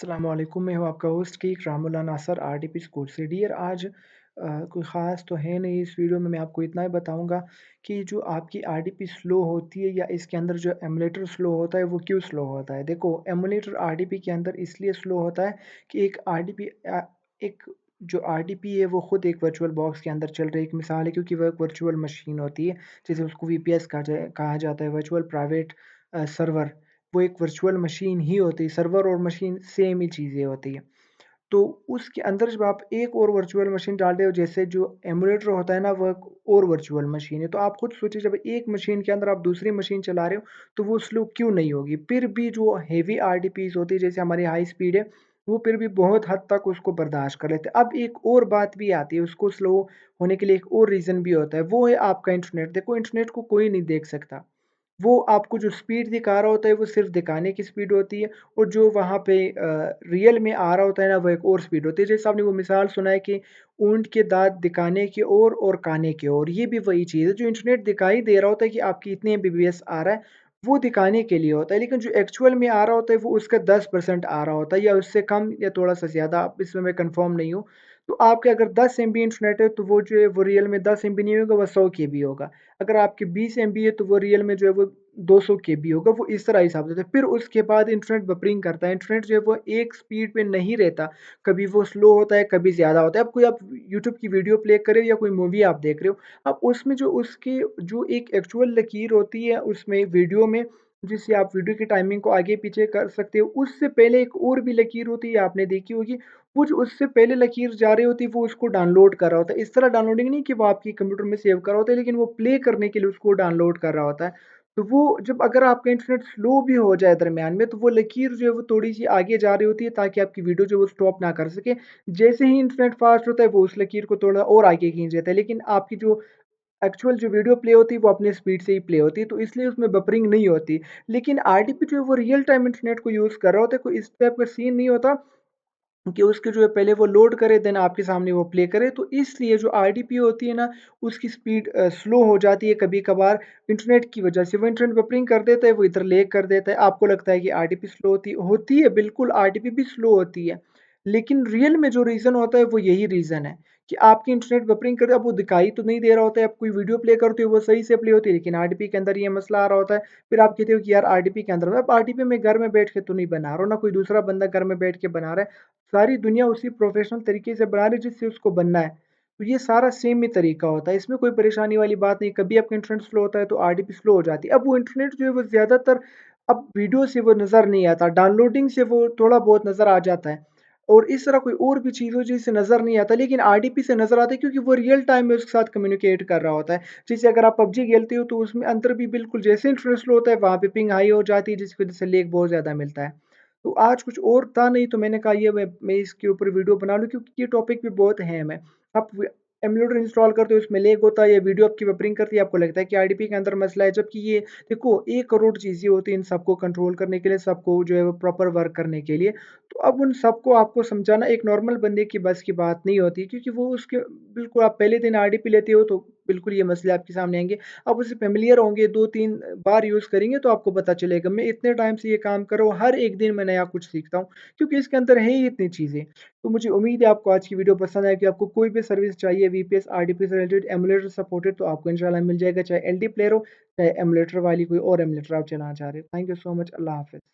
अस्सलामुअलैकुम, मैं हूँ आपका होस्ट की रामुल्लाह नासर आरडीपी स्कूल से। डियर आज कोई ख़ास तो है नहीं इस वीडियो में, मैं आपको इतना ही बताऊँगा कि जो आपकी आरडीपी स्लो होती है या इसके अंदर जो एमुलेटर स्लो होता है वो क्यों स्लो होता है। देखो, एमुलेटर आरडीपी के अंदर इसलिए स्लो होता है कि एक जो आरडीपी है वो खुद एक वर्चुअल बॉक्स के अंदर चल रही है। एक मिसाल है, क्योंकि वो एक वर्चुअल मशीन होती है, जैसे उसको वीपीएस कहा जाता है, वर्चुअल प्राइवेट सर्वर। वो एक वर्चुअल मशीन ही होती है, सर्वर और मशीन सेम ही चीज़ें होती हैं। तो उसके अंदर जब आप एक और वर्चुअल मशीन डालते हो, जैसे जो एमुलेटर होता है ना, वो एक और वर्चुअल मशीन है। तो आप खुद सोचिए, जब एक मशीन के अंदर आप दूसरी मशीन चला रहे हो, तो वो स्लो क्यों नहीं होगी? फिर भी जो हेवी आरडीपीज़ होती है, जैसे हमारी हाई स्पीड है, वो फिर भी बहुत हद तक उसको बर्दाश्त कर लेते हैं। अब एक और बात भी आती है, उसको स्लो होने के लिए एक और रीज़न भी होता है, वो है आपका इंटरनेट। देखो, इंटरनेट को कोई नहीं देख सकता। वो आपको जो स्पीड दिखा रहा होता है वो सिर्फ़ दिखाने की स्पीड होती है, और जो वहाँ पे रियल में आ रहा होता है ना, वो एक और स्पीड होती है। जैसे आपने वो मिसाल सुना है कि ऊँट के दाँत दिखाने की ओर और खाने की ओर, ये भी वही चीज़ है। जो इंटरनेट दिखाई दे रहा होता है कि आपकी इतने एमबीपीएस आ रहा है, वो दिखाने के लिए होता है, लेकिन जो एक्चुअल में आ रहा होता है वो उसका 10% आ रहा होता है, या उससे कम या थोड़ा-सा ज़्यादा, अब इसमें मैं कन्फर्म नहीं हूँ। तो आपके अगर 10 एमबी इंटरनेट है, तो वो जो है वो रियल में 10 एमबी नहीं होगा, वो 100 केबी होगा। अगर आपकी 20 एमबी है, तो वो रियल में जो है वो 200 केबी होगा, वो इस तरह हिसाब से। फिर उसके बाद इंटरनेट बफरिंग करता है, इंटरनेट जो है वो एक स्पीड पे नहीं रहता, कभी वो स्लो होता है, कभी ज़्यादा होता है। अब कोई आप यूट्यूब की वीडियो प्ले कर रहे हो या कोई मूवी आप देख रहे हो, अब उसमें जो उसकी जो एक एक्चुअल लकीर होती है उसमें वीडियो में, जिससे आप वीडियो की टाइमिंग को आगे-पीछे कर सकते हो, उससे पहले एक और भी लकीर होती है, आपने देखी होगी। वो जो उससे पहले लकीर जा रही होती है, वो उसको डाउनलोड कर रहा होता है। इस तरह डाउनलोडिंग नहीं कि वो आपकी कंप्यूटर में सेव कर रहा होता है, लेकिन वो प्ले करने के लिए उसको डाउनलोड कर रहा होता है। तो वो जब अगर आपका इंटरनेट स्लो भी हो जाए दरमियान में, तो वो लकीर जो है वो थोड़ी-सी आगे जा रही होती है, ताकि आपकी वीडियो जो है वो स्टॉप ना कर सके। जैसे ही इंटरनेट फ़ास्ट होता है, वो उस लकीर को थोड़ा और आगे खींच देता है, लेकिन आपकी जो एक्चुअल जो वीडियो प्ले होती है, वो अपनी स्पीड से ही प्ले होती है, तो इसलिए उसमें बफरिंग नहीं होती। लेकिन आरडीपी जो है वो रियल टाइम इंटरनेट को यूज़ कर रहा होता है, कोई इस टाइप का सीन नहीं होता कि उसके जो है पहले वो लोड करे, देन आपके सामने वो प्ले करे। तो इसलिए जो आरडीपी होती है ना, उसकी स्पीड स्लो हो जाती है कभी-कभार इंटरनेट की वजह से। वो इंटरनेट बफरिंग कर देता है, वो इधर लैग कर देता है। आपको लगता है कि आरडीपी स्लो होती है, बिल्कुल आरडीपी भी स्लो होती है। लेकिन रियल में जो रीज़न होता है वो यही रीज़न है कि आपकी इंटरनेट बफरिंग कर, अब वो दिखाई तो नहीं दे रहा होता है, आप कोई वीडियो प्ले करते हो वो सही से प्ले होती है, लेकिन आरडीपी के अंदर ये मसला आ रहा होता है। फिर आप कहते हो कि यार आरडीपी के अंदर, अब आरडीपी मैं घर में बैठ के तो नहीं बना रहा हूँ, ना कोई दूसरा बंदा घर में बैठ के बना रहा है। सारी दुनिया उसी प्रोफ़ेशनल तरीके से बना रही है जिससे उसको बनना है। तो ये सारा सेम ही तरीका होता है, इसमें कोई परेशानी वाली बात नहीं। कभी आपका इंटरनेट स्लो होता है तो आरडीपी स्लो हो जाती है। अब वो इंटरनेट जो है वो ज़्यादातर अब वीडियो से वो नज़र नहीं आता, डाउनलोडिंग से वो थोड़ा बहुत नज़र आ जाता है। और इस तरह कोई और भी चीज़ हो जिससे नज़र नहीं आता, लेकिन आरडीपी से नज़र आता है, क्योंकि वो रियल टाइम में उसके साथ कम्युनिकेट कर रहा होता है। जैसे अगर आप पबजी खेलते हो, तो उसमें अंदर भी बिल्कुल जैसे इंटरनेट स्लो होता है, वहाँ पे पिंग हाई हो जाती है, जिसकी वज़ह से लैग बहुत ज़्यादा मिलता है। तो आज कुछ और था नहीं, तो मैंने कहा ये मैं इसके ऊपर वीडियो बना लूँ, क्योंकि ये टॉपिक भी बहुत अहम है। आप एमुलेटर इंस्टॉल करते हो, उसमें लैग होता है या वीडियो आपकी बफरिंग करती है, आपको लगता है कि आरडीपी के अंदर मसला है, जबकि ये देखो 1 करोड़ चीज़ें होती हैं इन सबको कंट्रोल करने के लिए, सबको जो है वो प्रॉपर वर्क करने के लिए। तो अब उन सबको आपको समझाना एक नॉर्मल बंदे की बस की बात नहीं होती, क्योंकि वो उसके बिल्कुल, आप पहले दिन आरडीपी लेते हो तो बिल्कुल ये मसले आपके सामने आएँगे। आप उससे फ़ैमिलियर होंगे, 2-3 बार यूज़ करेंगे तो आपको पता चलेगा। मैं इतने टाइम से ये काम कर रहा हूँ, हर एक दिन मैं नया कुछ सीखता हूँ, क्योंकि इसके अंदर है ही इतनी चीज़ें। तो मुझे उम्मीद है आपको आज की वीडियो पसंद आएगी। आपको कोई भी सर्विस चाहिए वीपीएस, आरडीपी से रिलेटेड, एमुलेटर सपोर्टेड, तो आपको इंशाल्लाह मिल जाएगा, चाहे एलडी प्लेयर हो, चाहे एमुलेटर वाली कोई और एमुलेटर आप चलाना चाह रहे हो। Thank you so much. Allah हाफ़िज़।